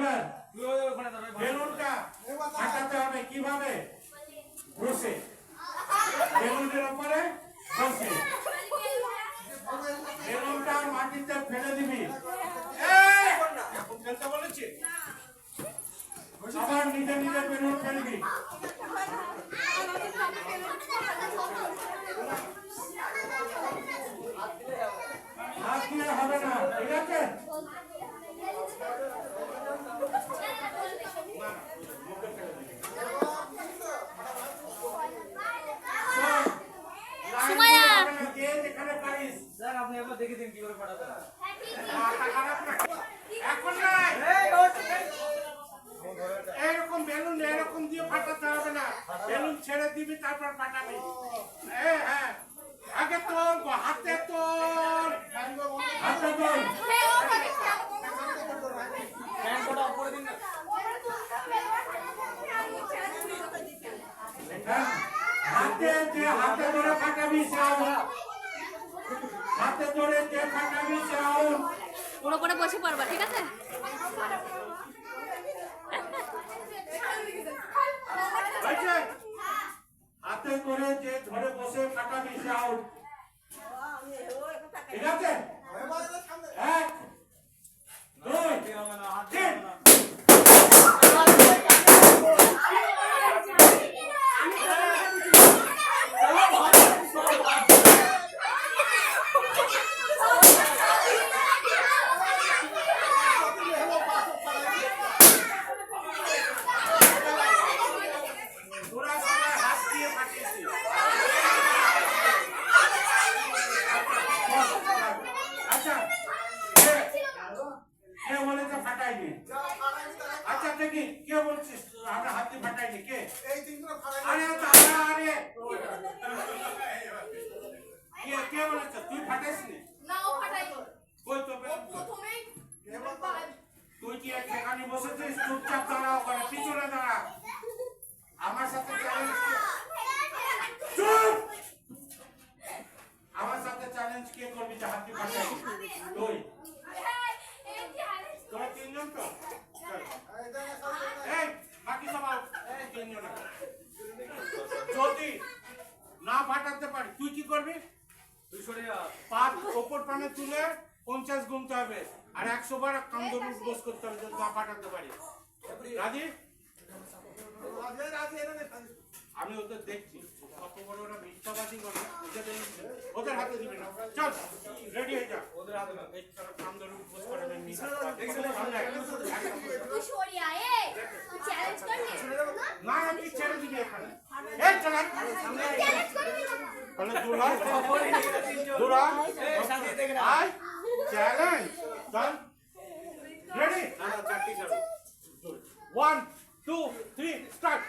এবার বেলুনটা ফাটাতে হবে কিভাবে? বসে বেলুনের উপরে বসে বেলুনটা মাটিতে ফেলে দিবি। ফেলতে বলেছি, আবার নিজে নিজে বেলুন ফেলবি। হাত দিয়ে হবে না, ঠিক আছে? এরকম বেলুন এরকম দিয়ে ফাটাতে হবে না, বেলুন ছেড়ে দিবি তারপর ফাটাবি। হ্যাঁ, আগে তোর হাতে তোর হাতে তোর হাতে ধরে ফাটাবি, হাতে ধরে যে ফাটাবি ওর উপরে বসে পড়বা, ঠিক আছে? হাতে করে যে ধরে বসে ফাটাবি আউট, ঠিক আছে? 1 2 3 আচ্ছা দেখি কে বলছিস আমরা হাতে ফাটাইনি? কে? আরে কে বলেছে তুই ফাটাইসনি? তুই কি এখানে বসেছিস? চুপচাপ দাঁড়াও, করে পিছনে দাঁড়া। আমার সাথে চুপ, আমার সাথে চ্যালেঞ্জ কে করবি যে হাতে ফাটাইনি? তুই তোরা তিনজন তো, বাকি সব তিনজন। যদি না ফাটাতে পারি তুই কি করবি? পাঁচ ওপর পানে তুলে 50 গুনতে হবে আর 100 বার কাম ধরে বস করতে হবে যদি না ফাটাতে পারি। রাজি? আমি ওদের দেখছি কত বড় ওরা মিথ্যাবাদী করে, ওদের হাতে দিবি না। চল রেডি হয়ে যা, ওদের হাতে কাম ধরে বস করে না আমি ছেড়ে দিবি এখানে। তাহলে দৌড়া চ্যালেঞ্জ। চল রেডি? 1 2 3 স্টার্ট।